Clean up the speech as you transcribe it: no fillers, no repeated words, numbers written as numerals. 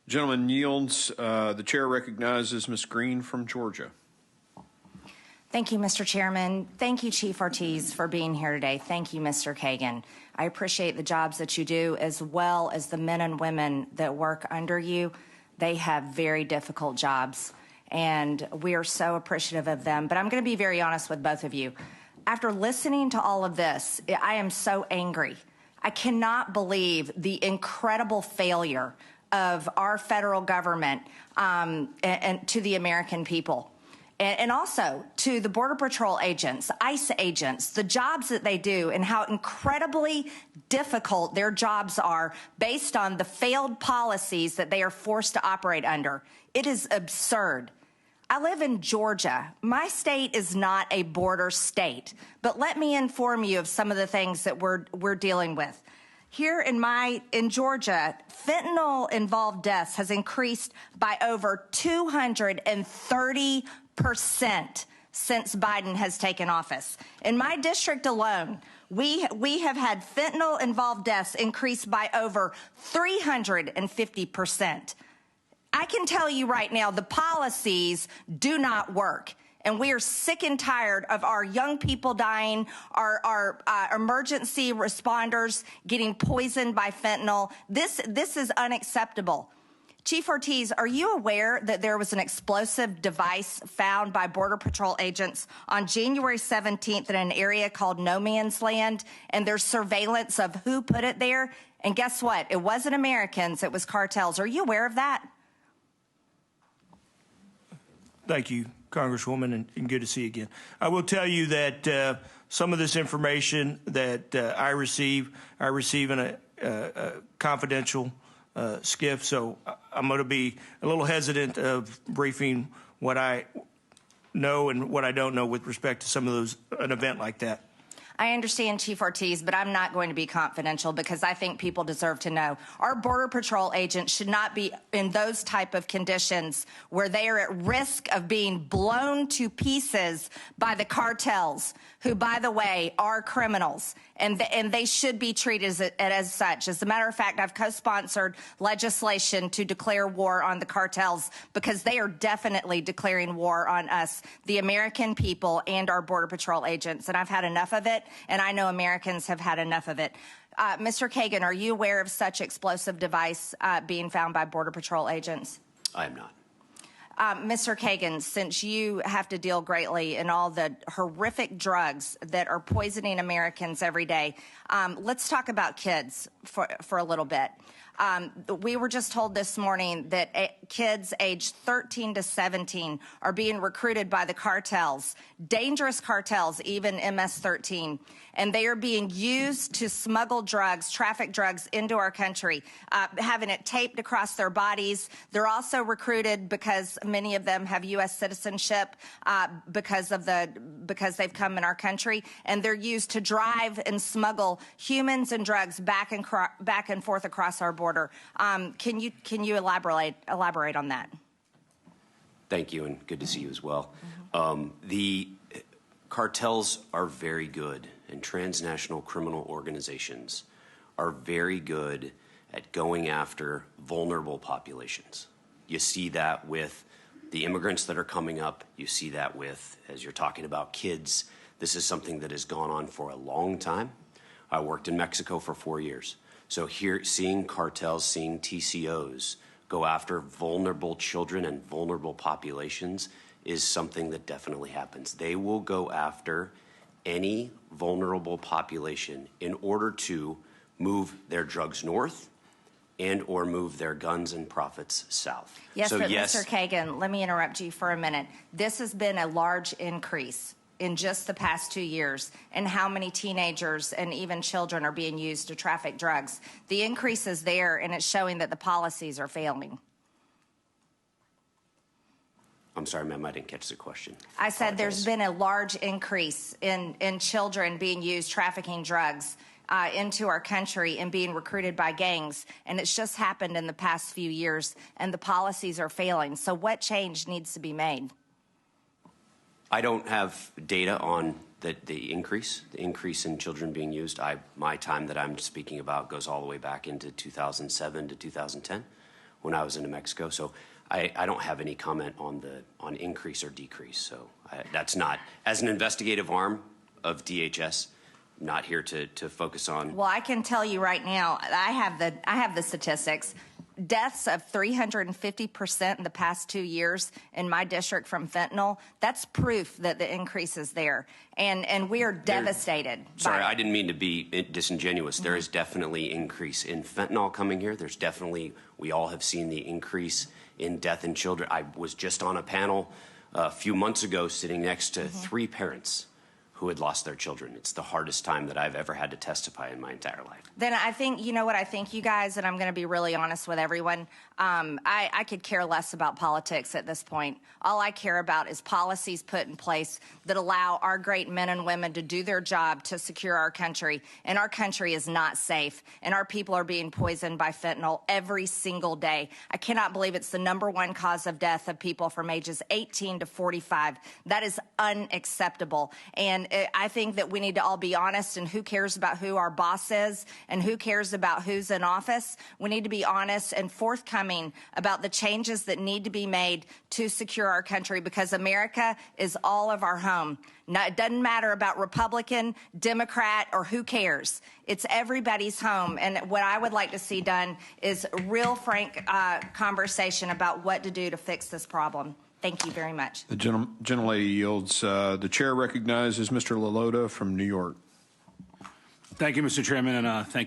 Gentleman yields. The chair recognizes Ms. Green from Georgia. Thank you, Mr. Chairman. Thank you, Chief Ortiz, for being here today. Thank you, Mr. Kagan. I appreciate the jobs that you do, as well as the men and women that work under you. They have very difficult jobs, and we are so appreciative of them. But I'm going to be very honest with both of you. After listening to all of this, I am so angry. I cannot believe the incredible failure of our federal government and to the American people. And also to the Border Patrol agents, ICE agents, the jobs that they do and how incredibly difficult their jobs are based on the failed policies that they are forced to operate under. It is absurd. I live in Georgia. My state is not a border state, but let me inform you of some of the things that we're dealing with. Here in Georgia, fentanyl-involved deaths has increased by over 230% since Biden has taken office. In my district alone, we have had fentanyl-involved deaths increase by over 350%. I can tell you right now, the policies do not work. And we are sick and tired of our young people dying, our emergency responders getting poisoned by fentanyl. This is unacceptable. Chief Ortiz, are you aware that there was an explosive device found by Border Patrol agents on January 17th in an area called No Man's Land, and there's surveillance of who put it there? And guess what? It wasn't Americans, it was cartels. Are you aware of that? Thank you, Congresswoman, and good to see you again. I will tell you that some of this information that I receive in a confidential skiff, so I'm going to be a little hesitant of briefing what I know and what I don't know with respect to some of those, an event like that. I understand, Chief Ortiz, but I'm not going to be confidential because I think people deserve to know. Our Border Patrol agents should not be in those type of conditions where they are at risk of being blown to pieces by the cartels, who, by the way, are criminals, and they should be treated as such. As a matter of fact, I've co-sponsored legislation to declare war on the cartels because they are definitely declaring war on us, the American people, and our Border Patrol agents, and I've had enough of it. And I know Americans have had enough of it. Mr. Kagan, are you aware of such explosive device being found by Border Patrol agents? I am not. Mr. Kagan, since you have to deal greatly in all the horrific drugs that are poisoning Americans every day, let's talk about kids for a little bit. We were just told this morning that kids aged 13 to 17 are being recruited by the cartels, dangerous cartels, even MS-13, and they are being used to smuggle drugs, traffic drugs into our country, having it taped across their bodies. They're also recruited because many of them have U.S. citizenship because they've come in our country, and they're used to drive and smuggle humans and drugs back and forth across our border. Can you elaborate on that? Thank you, and good to see you as well. The cartels are very good, and transnational criminal organizations are very good at going after vulnerable populations. You see that with the immigrants that are coming up. You see that with, as you're talking about, kids. This is something that has gone on for a long time. I worked in Mexico for 4 years. So here, seeing cartels, seeing TCOs go after vulnerable children and vulnerable populations is something that definitely happens. They will go after any vulnerable population in order to move their drugs north and or move their guns and profits south. Yes, so, but Mr. Kagan, let me interrupt you for a minute. This has been a large increase in just the past 2 years, and how many teenagers and even children are being used to traffic drugs. The increase is there, and it's showing that the policies are failing. I'm sorry, ma'am, I didn't catch the question. I said there's been a large increase in children being used trafficking drugs into our country and being recruited by gangs, and it's just happened in the past few years, and the policies are failing. So what change needs to be made? I don't have data on the increase in children being used. My time that I'm speaking about goes all the way back into 2007 to 2010, when I was in New Mexico. So I don't have any comment on increase or decrease. So that's not, as an investigative arm of DHS, not here to focus on. Well, I can tell you right now, I have the statistics. Deaths of 350% in the past 2 years in my district from fentanyl. That's proof that the increase is there. And we are devastated. Sorry, I didn't mean to be disingenuous. There is definitely increase in fentanyl coming here. There's definitely, we all have seen the increase in death in children. I was just on a panel a few months ago sitting next to 3 parents who had lost their children. It's the hardest time that I've ever had to testify in my entire life. Then I think, you know what, I think you guys, and I'm going to be really honest with everyone, I could care less about politics at this point. All I care about is policies put in place that allow our great men and women to do their job to secure our country. And our country is not safe. And our people are being poisoned by fentanyl every single day. I cannot believe it's the #1 cause of death of people from ages 18 to 45. That is unacceptable. And I think that we need to all be honest, and who cares about who our boss is and who cares about who's in office. We need to be honest and forthcoming about the changes that need to be made to secure our country, because America is all of our home. It doesn't matter about Republican, Democrat, or who cares. It's everybody's home. And what I would like to see done is real frank conversation about what to do to fix this problem. Thank you very much. The gentlelady yields. The chair recognizes Mr. Lalota from New York. Thank you, Mr. Chairman, and thank you.